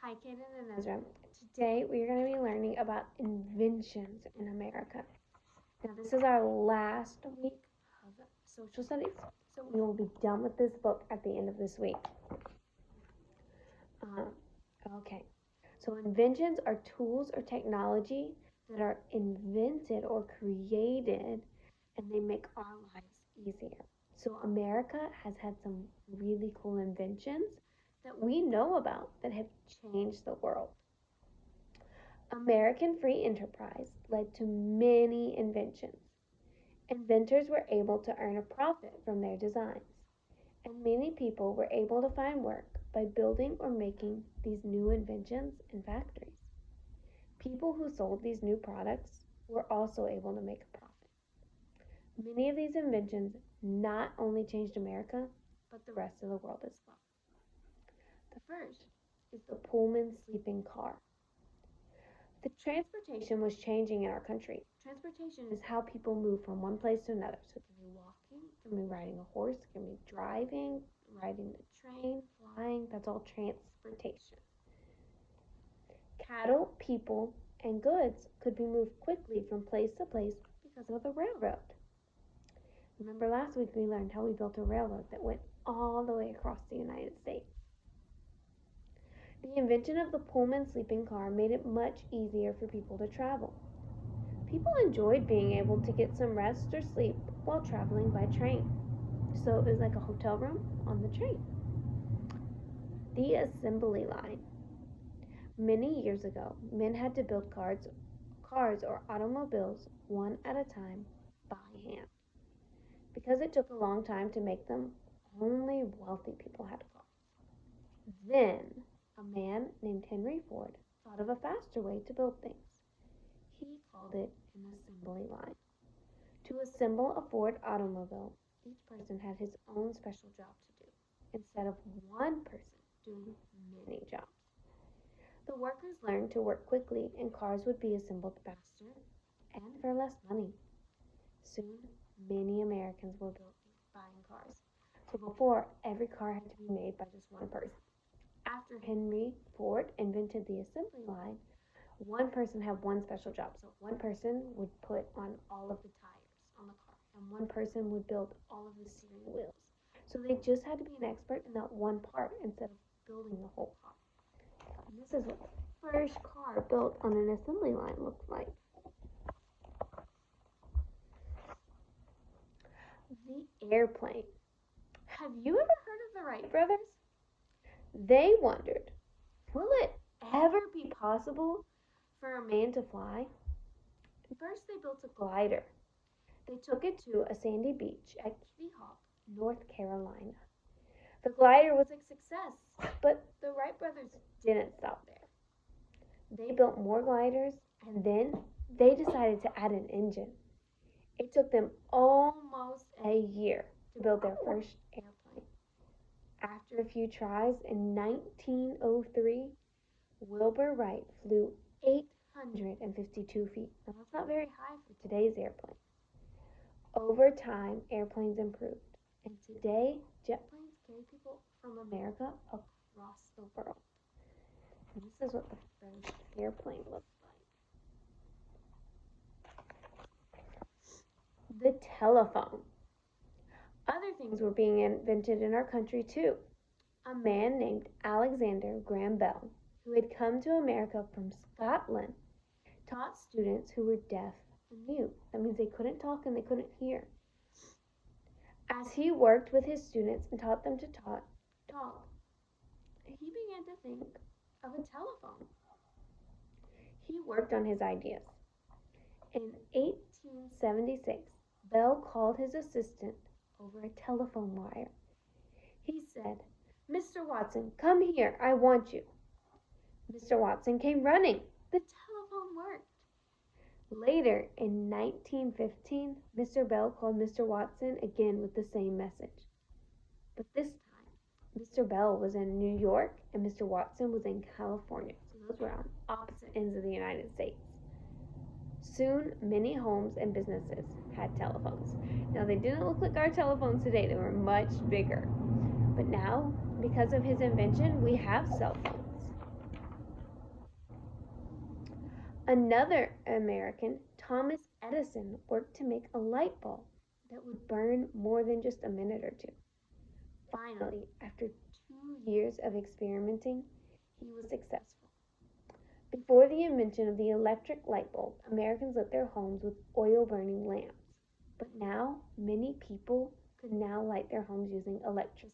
Hi, Kaden and Ezra. Today we are going to be learning about inventions in America. Now, this is our last week of social studies, so we will be done with this book at the end of this week. Um, okay, so inventions are tools or technology that are invented or created and they make our lives easier. So, America has had some really cool inventions that we know about that have changed the world. American free enterprise led to many inventions. Inventors were able to earn a profit from their designs, and many people were able to find work by building or making these new inventions in factories. People who sold these new products were also able to make a profit. Many of these inventions not only changed America, but the rest of the world as well. The first is the Pullman sleeping car. The transportation was changing in our country. Transportation is how people move from one place to another. So it can be walking, it can be riding a horse, it can be driving, riding the train, flying. That's all transportation. Cattle, people, and goods could be moved quickly from place to place because of the railroad. Remember last week we learned how we built a railroad that went all the way across the United States. The invention of the Pullman sleeping car made it much easier for people to travel. People enjoyed being able to get some rest or sleep while traveling by train. So it was like a hotel room on the train. The assembly line. Many years ago, men had to build cars or automobiles one at a time by hand. Because it took a long time to make them, only wealthy people had cars. Then, a man named Henry Ford thought of a faster way to build things. He called it an assembly line. To assemble a Ford automobile, each person had his own special job to do, instead of one person doing many jobs. The workers learned to work quickly and cars would be assembled faster and for less money. Soon, many Americans were buying cars. So before, every car had to be made by just one person. After Henry Ford invented the assembly line, one person had one special job. So one person would put on all of the tires on the car, and one person would build all of the steering wheels. So they just had to be an expert in that one part instead of building the whole car. And this is what the first car built on an assembly line looked like. The airplane. Have you ever heard of the Wright brothers? They wondered, will it ever be possible for a man to fly? First, they built a glider. They took it to a sandy beach at Kitty Hawk, North Carolina. The glider was a success, but the Wright brothers didn't stop there. They built more gliders, and then they decided to add an engine. It took them almost a year to build their first airplane. After a few tries, in 1903, Wilbur Wright flew 852 feet. Now, that's not very high for today's airplane. Over time, airplanes improved, and today, jet planes carry people from America across the world. And this is what the first airplane looks like. The telephone. Other things were being invented in our country too. A man named Alexander Graham Bell, who had come to America from Scotland, taught students who were deaf and mute. That means they couldn't talk and they couldn't hear. As he worked with his students and taught them to talk, he began to think of a telephone. He worked on his ideas. In 1876, Bell called his assistant over a telephone wire. He said, "Mr. Watson, come here, I want you." Mr. Watson came running. The telephone worked. Later, in 1915, Mr. Bell called Mr. Watson again with the same message. But this time, Mr. Bell was in New York and Mr. Watson was in California. So those were on opposite ends of the United States. Soon, many homes and businesses had telephones. Now, they didn't look like our telephones today. They were much bigger. But now, because of his invention, we have cell phones. Another American, Thomas Edison, worked to make a light bulb that would burn more than just a minute or two. Finally, after 2 years of experimenting, he was successful. Before the invention of the electric light bulb, Americans lit their homes with oil-burning lamps. But now, many people could now light their homes using electricity.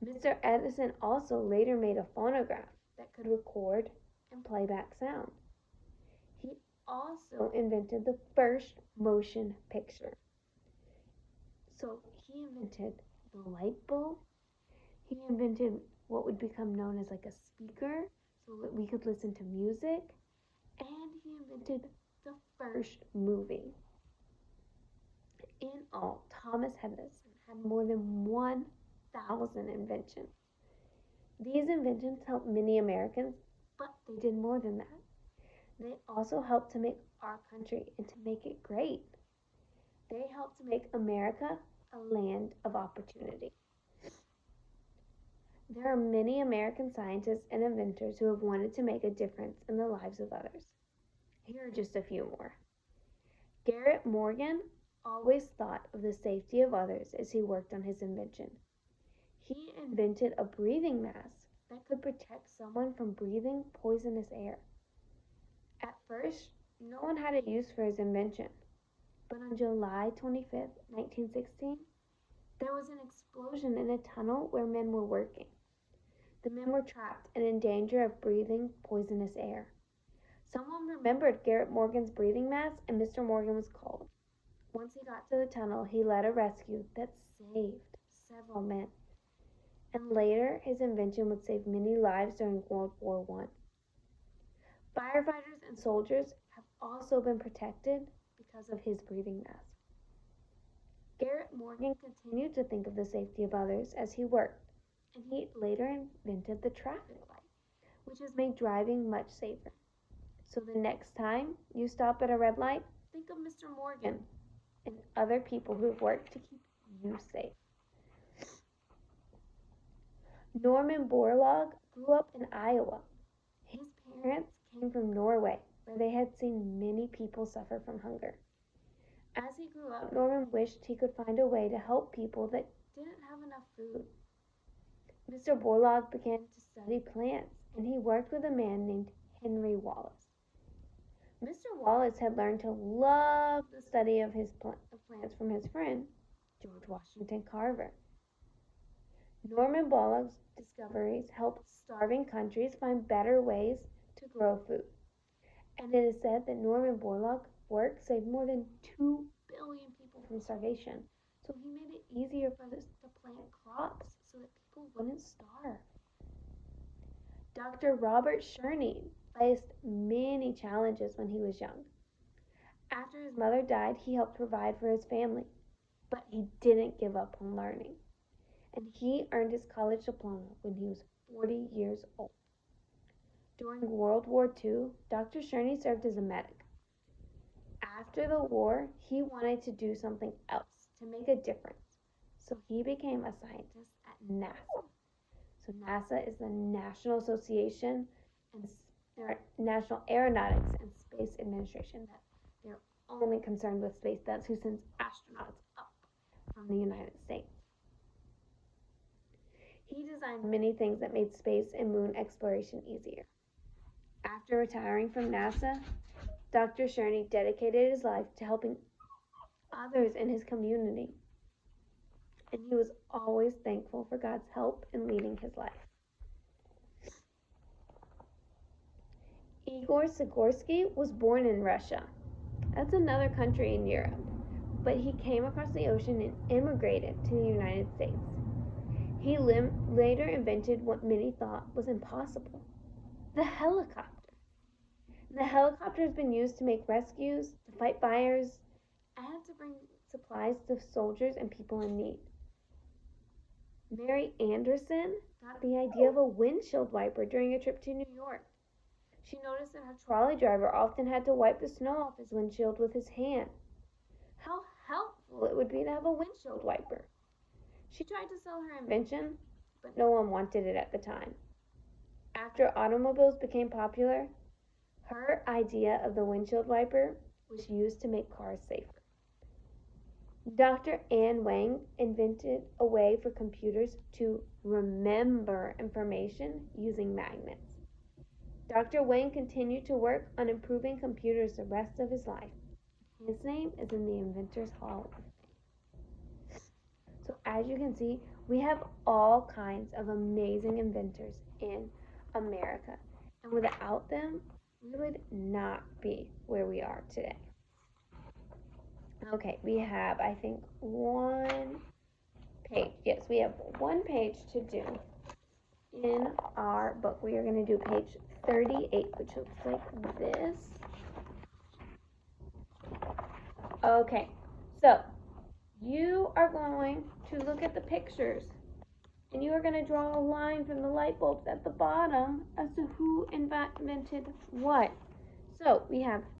Mr. Edison also later made a phonograph that could record and play back sound. He also invented the first motion picture. So he invented the light bulb. He invented what would become known as like a speaker so that we could listen to music. And he invented the first movie. In all, Thomas Edison had more than 1,000 inventions. These inventions helped many Americans, but they did more than that. They also helped to make our country and to make it great. They helped to make America a land of opportunity. There are many American scientists and inventors who have wanted to make a difference in the lives of others. Here are just a few more. Garrett Morgan always thought of the safety of others as he worked on his invention. He invented a breathing mask that could protect someone from breathing poisonous air. At first, no one had a use for his invention, but on July 25, 1916, there was an explosion in a tunnel where men were working. The men were trapped and in danger of breathing poisonous air. Someone remembered Garrett Morgan's breathing mask, and Mr. Morgan was called. Once he got to the tunnel, he led a rescue that saved several men. And later, his invention would save many lives during World War I. Firefighters and soldiers have also been protected because of his breathing mask. Garrett Morgan continued to think of the safety of others as he worked, and he later invented the traffic light, which has made driving much safer. So the next time you stop at a red light, think of Mr. Morgan and other people who have worked to keep you safe. Norman Borlaug grew up in Iowa. His parents came from Norway, where they had seen many people suffer from hunger. As he grew up, Norman wished he could find a way to help people that didn't have enough food. Mr. Borlaug began to study plants, and he worked with a man named Henry Wallace. Mr. Wallace had learned to love the study of plants from his friend, George Washington Carver. Norman Borlaug's discoveries helped starving countries find better ways to grow food. And it is said that Norman Borlaug's work saved more than 2 billion people from starvation. So he made it easier for us to plant crops so that people wouldn't starve. Dr. Robert Sherney faced many challenges when he was young. After his mother died, he helped provide for his family, but he didn't give up on learning. And he earned his college diploma when he was 40 years old. During World War II, Dr. Sherney served as a medic. After the war, he wanted to do something else to make a difference. So he became a scientist at NASA. So NASA is the National Association and National Aeronautics and Space Administration. That they're only concerned with space. That's who sends astronauts up from the United States. He designed many things that made space and moon exploration easier. After retiring from NASA, Dr. Sherney dedicated his life to helping others in his community, and he was always thankful for God's help in leading his life. Igor Sigorsky was born in Russia. That's another country in Europe, but he came across the ocean and immigrated to the United States. He later invented what many thought was impossible, the helicopter. The helicopter has been used to make rescues, to fight fires, and to bring supplies to soldiers and people in need. Mary Anderson got the idea of a windshield wiper during a trip to New York. She noticed that her trolley driver often had to wipe the snow off his windshield with his hand. How helpful it would be to have a windshield wiper. She tried to sell her invention, but no one wanted it at the time. After automobiles became popular, Her idea of the windshield wiper was used to make cars safer. Dr. Anne Wang invented a way for computers to remember information using magnets. Dr. Wang continued to work on improving computers the rest of his life. His name is in the Inventors Hall of Fame. So as you can see, we have all kinds of amazing inventors in America. And without them, we would not be where we are today. Okay, we have, I think, one page. Yes, we have one page to do in our book. We are going to do page 38, which looks like this. Okay, so you are going to look at the pictures and you are going to draw a line from the light bulbs at the bottom as to who invented what. So we have